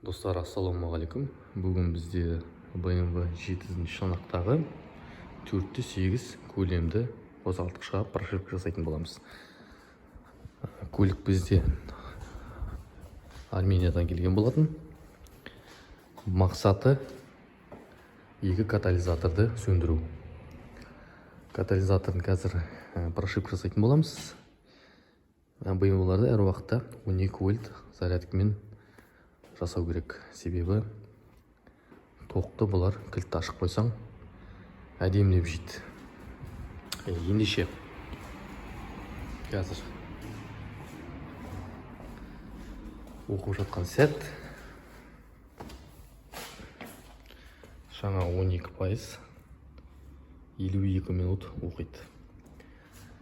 Достар, ассалаумағалейкум. Бүгін бізде BMW 7 шанақтағы 4-8 көлемді қозғалтқышқа прошивка жасайтын боламыз. Көлік бізде Армениядан келген болатын. Мақсаты екі катализаторды сөндіру. Катализаторын қазір прошивка жасайтын боламыз. BMW-ларды әр уақытта 12 вольт зарядкамен жасау керек. Себебі тоқты бұлар кілтті ашып қойсаң әдемілеп жейді. Ендеше қазір оқып жатқан сәт жаңа 12%, 52 минут оқиды.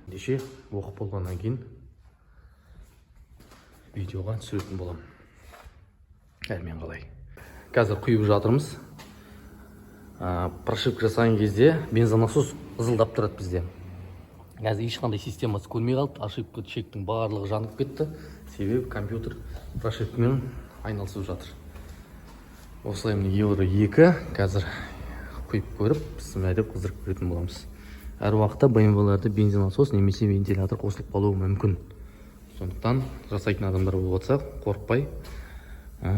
Ендеше оқып болғаннан кейін видеоға түсіретін болам. Әрмен қалай. Қазір құйып жатырмыз. Прошивка жасаған кезде бензонасос ызылдап тұрады бізде. Қазір ешқандай системасы көрмей қалды. Ошибка чектің барлығы жанып кетті. Себебі компьютер прошивкамен айналысып жатыр. Осылай міне евро 2 қазір құйып көріп, сімәдеп қыздырып көретін боламыз. Әр уақытта BMW-ларды бензонасос немесе вентилятор қосылып қалуы мүмкін. Сондықтан жасайтын адамдар болып отса, қорықпай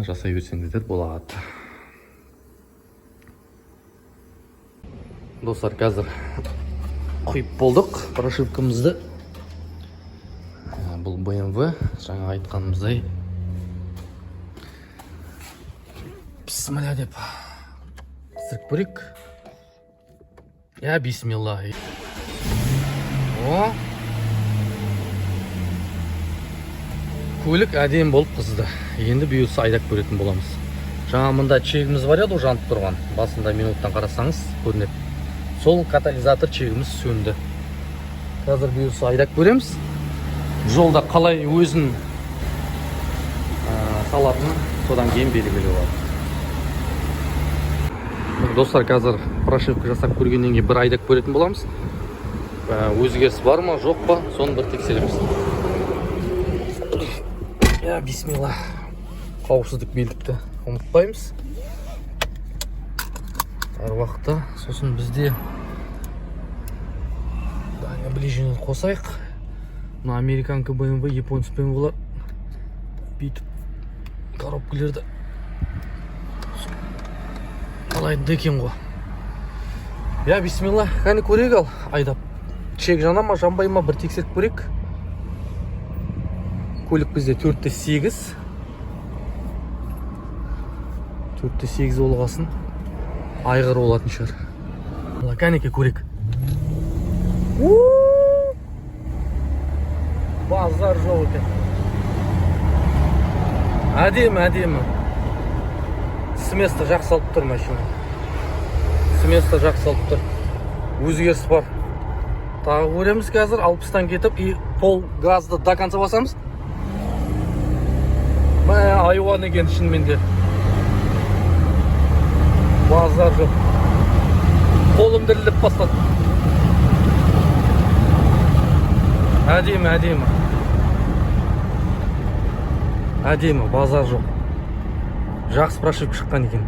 жасай берсеңіздер болады. Достар, қазір құйып болдық прошивкамызды. Бұл BMW жаңа айтқанымыздай бисмилля деп қыздырып көрейік. Бисмилла. Көлік әдем болып қызды. Енді бұйырса айдап көретін боламыз. Жаңа мұнда чегіміз бар еді, жанып тұрған. Басында минуттан қарасаңыз көрінеді. Сол катализатор чегіміз сөнді. Қазір бұйырса айдап көреміз. Жолда қалай өзін салатын, содан кейін белгілі болады. Достар, қазір прошивка жасап көргеннен кейін бір айдап көретін боламыз. Өзгеріс бар ма, жоқ па, соны бір тексереміз. Бисмилла. Қауіпсіздік белдікті ұмытпаймыз. Әр уақытта. Сосын бізде ближені қосайық. Мына американка BMW, японцы BMW-лар бүйтіп коробкалерді қалайды екен ғой. Бисмилла. Қане көрейік ал. Айдап. Чек жана ма, жанбай ма, бір тексеріп көрейік. Көлік бізде 4-8. 4-8 болғасын айғыр болатын шығар. Кәнеке көрейік. Базар жоқ екен. Әдемі. Сместа жақсы алып тұр машина. Сместа жақсы алып тұр. Өзгеріс бар. Тағы көреміз қазір 60-тан кетіп, пол газды до конца басамыз. Айуан екен шынымен де. Базар жоқ. Қолым діріліп бастады. Әдемі, базар жоқ. Жақсы прошивка шыққан екен.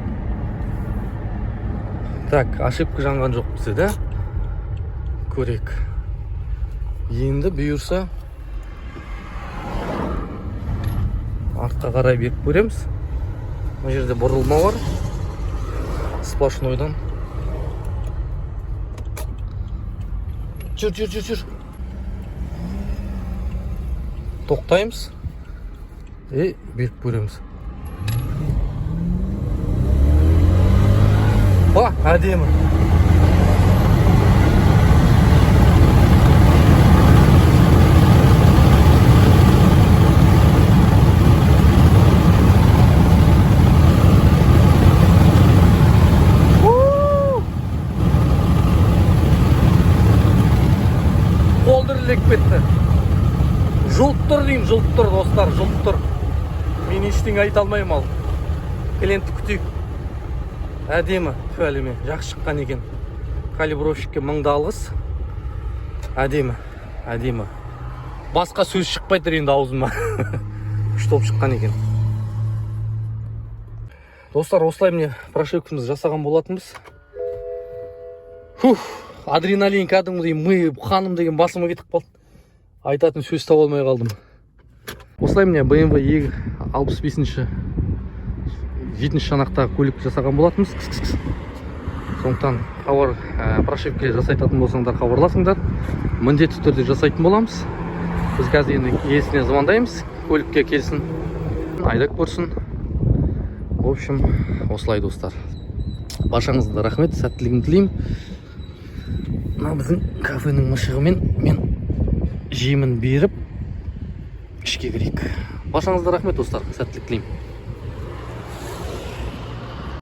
Так, ошибка жанған жоқ бізде, да? Көрейік. Енді бұйырса артқа қарай беріп көреміз. Бұл жерде бұрылма бар. Сплошнойдан. Жүр. Тоқтаймыз. Беріп көреміз. Әдемі. Кетті. Жылт тұр деймін, достар, жылт тұр. Мен ештеңе айта алмаймын ал. Клиентті күтейік. Әдемі, әлеме, жақсы шыққан екен. Калибровщикке 1000 алғыс. Әдемі. Басқа сөз шықпай тұр енді аузыма. Күшті болып шыққан екен. Достар, осылай міне прошивкамызды жасаған болатынбыз. Адреналин кәдімгідей ми қаным деген басыма кетіп қалды. Айтатын сөз таба алмай қалдым. Осылай міне BMW 65-ші 7-ші жанақтағы көлік жасаған болатынбыз. Сондықтан прошивка жасайтатын болсаңдар хабарласыңдар. Міндетті түрде жасайтын боламыз. Біз қазір енді иесіне звондаймыз, көлікке келсін, айдап көрсін. В общем, осылай достар. Баршаңызға рахмет, сәттілігін тілеймін. Мына біздің кафенің мышығымен мен жемін беріп ішке кірейік. Баршаңызға рахмет достар, сәттілік тілеймін.